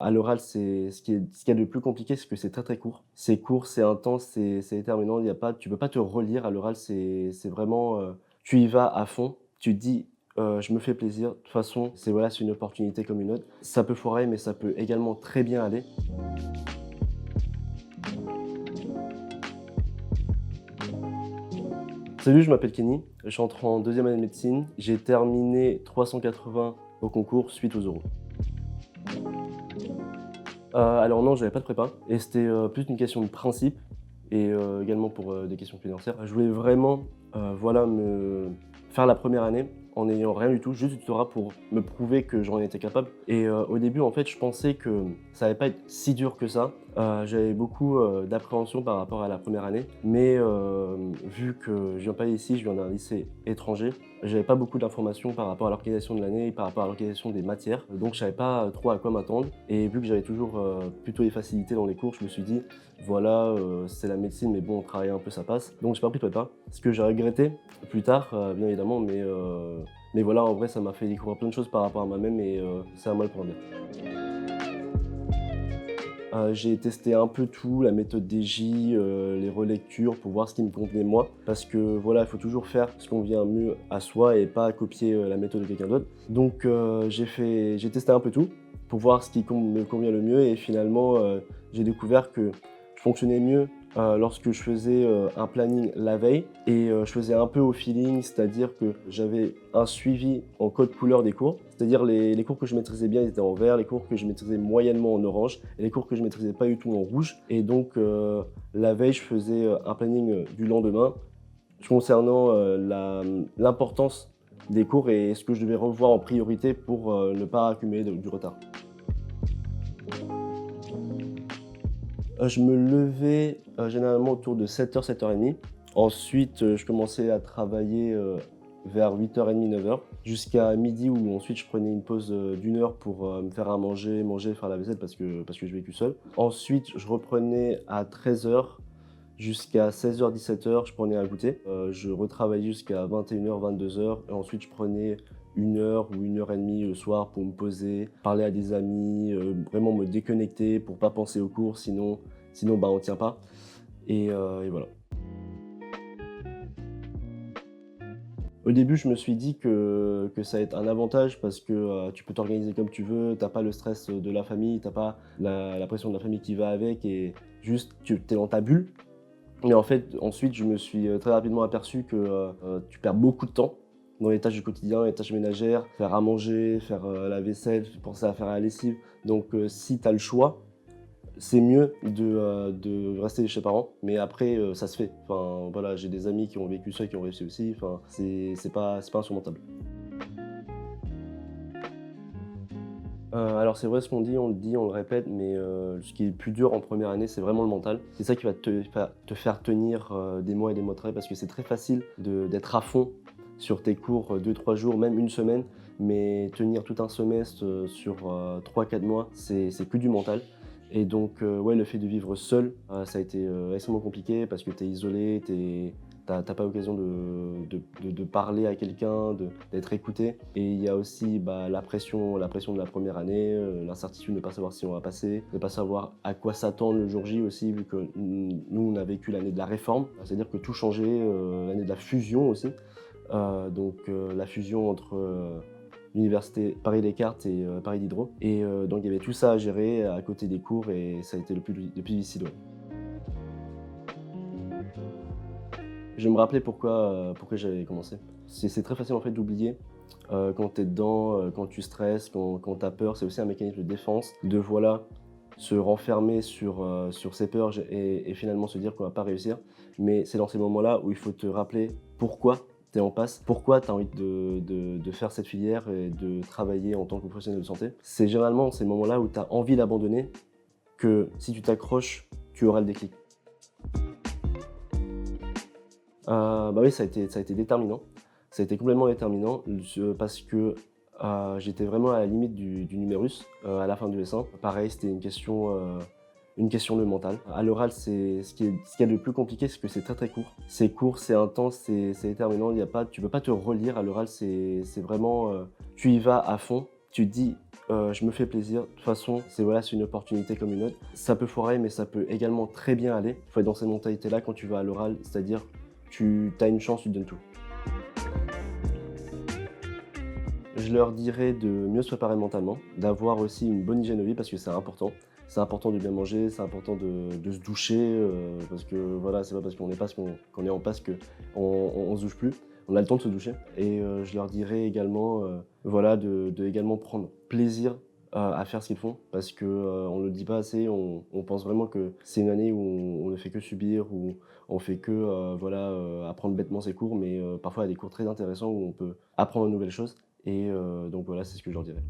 À l'oral, c'est ce qu'il y a de plus compliqué, c'est que c'est très, très court. C'est court, c'est intense, c'est déterminant, il y a pas tu peux pas te relire à l'oral, c'est vraiment, tu y vas à fond, tu te dis: «Je me fais plaisir, de toute façon, c'est une opportunité comme une autre». Ça peut foirer, mais ça peut également très bien aller. Salut, je m'appelle Kenny, je rentre en deuxième année de médecine. J'ai terminé 380 au concours suite aux oraux. Alors non, j'avais pas de prépa et c'était, plus une question de principe et également pour, des questions financières. Je voulais vraiment, me faire la première année en n'ayant rien du tout, juste du tutorat pour me prouver que j'en étais capable et au début, en fait, je pensais que ça allait pas être si dur que ça. J'avais beaucoup, d'appréhension par rapport à la première année, mais vu que je viens pas d'ici, je viens d'un lycée étranger, j'avais pas beaucoup d'informations par rapport à l'organisation de l'année, par rapport à l'organisation des matières, donc je savais pas trop à quoi m'attendre et vu que j'avais toujours, plutôt des facilités dans les cours, je me suis dit: «Voilà, c'est la médecine, mais bon, travailler un peu, ça passe». Donc j'ai pas pris de prépa, ce que j'ai regretté plus tard, bien évidemment, mais voilà, en vrai, ça m'a fait découvrir plein de choses par rapport à moi-même et c'est un mal pour un bien. J'ai testé un peu tout, la méthode DJ, les relectures pour voir ce qui me convenait moi. Parce que voilà, il faut toujours faire ce qu'on vient mieux à soi et pas copier, la méthode de quelqu'un d'autre. Donc j'ai testé un peu tout pour voir ce qui me convient le mieux et finalement, j'ai découvert que je fonctionnais mieux, lorsque je faisais, un planning la veille et je faisais un peu au feeling, c'est-à-dire que j'avais un suivi en code couleur des cours. C'est-à-dire les cours que je maîtrisais bien, ils étaient en vert, les cours que je maîtrisais moyennement en orange et les cours que je maîtrisais pas du tout en rouge et donc la veille, je faisais, un planning, du lendemain concernant, l'importance des cours et ce que je devais revoir en priorité pour, ne pas accumuler du retard. Je me levais, généralement autour de 7h-7h30. Ensuite, je commençais à travailler, vers 8h30, 9h jusqu'à midi où ensuite je prenais une pause, d'1 heure pour, me faire à manger, faire la vaisselle parce que je vécu seul. Ensuite, je reprenais à 13h jusqu'à 16h-17h, je prenais à goûter. Je retravaillais jusqu'à 21h-22h et ensuite je prenais 1 heure ou 1 heure et demie le soir pour me poser, parler à des amis, vraiment me déconnecter pour pas penser aux cours sinon, bah, on tient pas et voilà. Au début, je me suis dit que ça allait être un avantage parce que, tu peux t'organiser comme tu veux, tu as pas le stress, de la famille, tu as pas la pression de la famille qui va avec et juste tu es dans ta bulle. Mais en fait, ensuite, je me suis, très rapidement aperçu que, tu perds beaucoup de temps dans les tâches du quotidien, les tâches ménagères, faire à manger, faire, la vaisselle, penser à faire la lessive. Donc, si tu as le choix, c'est mieux de rester chez ses parents. Mais après, ça se fait. Enfin, voilà, j'ai des amis qui ont vécu ça et qui ont réussi aussi. Enfin, c'est pas insurmontable. Alors c'est vrai ce qu'on dit, on le répète, mais ce qui est le plus dur en première année, c'est vraiment le mental. C'est ça qui va te faire tenir, des mois et des mois de travail parce que c'est très facile d'être à fond sur tes cours, 2-3 jours, même une semaine, mais tenir tout un semestre, sur, 3-4 mois, c'est que du mental et donc ouais, le fait de vivre seul, ça a été, extrêmement compliqué parce que tu es isolé, tu pas l'occasion de parler à quelqu'un, d'être écouté et il y a aussi, bah, la pression de la première année, l'incertitude de ne pas savoir si on va passer, de ne pas savoir à quoi s'attendre le jour J aussi vu que nous, on a vécu l'année de la réforme. C'est-à-dire que tout changeait, l'année de la fusion aussi. La fusion entre, l'université Paris-Descartes et Paris Diderot et donc il y avait tout ça à gérer à côté des cours et ça a été le plus difficile, ouais. Je vais me rappeler pourquoi j'avais commencé. C'est très facile en fait d'oublier, quand tu es dedans, quand tu stresses, quand tu as peur. C'est aussi un mécanisme de défense de voilà, se renfermer sur ses peurs et finalement se dire qu'on va pas réussir. Mais c'est dans ces moments-là où il faut te rappeler pourquoi tu es en passe, pourquoi tu as envie de faire cette filière et de travailler en tant que professionnel de santé. C'est généralement ces moments-là où tu as envie d'abandonner que si tu t'accroches, tu auras le déclic. Bah oui, ça a été déterminant. Ça a été complètement déterminant, parce que, j'étais vraiment à la limite du numérus, à la fin du S1. Pareil, c'était une question de mental. À l'oral, c'est ce qu'il y a de plus compliqué, c'est que c'est très, très court. C'est court, c'est intense, c'est déterminant, il y a pas tu peux pas te relire à l'oral, c'est vraiment, tu y vas à fond, tu te dis je me fais plaisir, de toute façon, c'est une opportunité comme une autre. Ça peut foirer, mais ça peut également très bien aller. Il faut être dans cette mentalité-là quand tu vas à l'oral, c'est-à-dire tu as une chance, tu te donnes tout. Je leur dirais de mieux se préparer mentalement, d'avoir aussi une bonne hygiène de vie parce que c'est important. C'est important de bien manger, c'est important de se doucher parce que voilà, c'est pas parce qu'on est pas qu'on est en passe qu'on se douche plus. On a le temps de se doucher. Et je leur dirais également voilà, de également prendre plaisir à faire ce qu'ils font parce que on ne le dit pas assez, on pense vraiment que c'est une année où on ne fait que subir, où on fait que voilà, apprendre bêtement ses cours, mais parfois il y a des cours très intéressants où on peut apprendre de nouvelles choses. Et donc voilà, c'est ce que je leur dirais.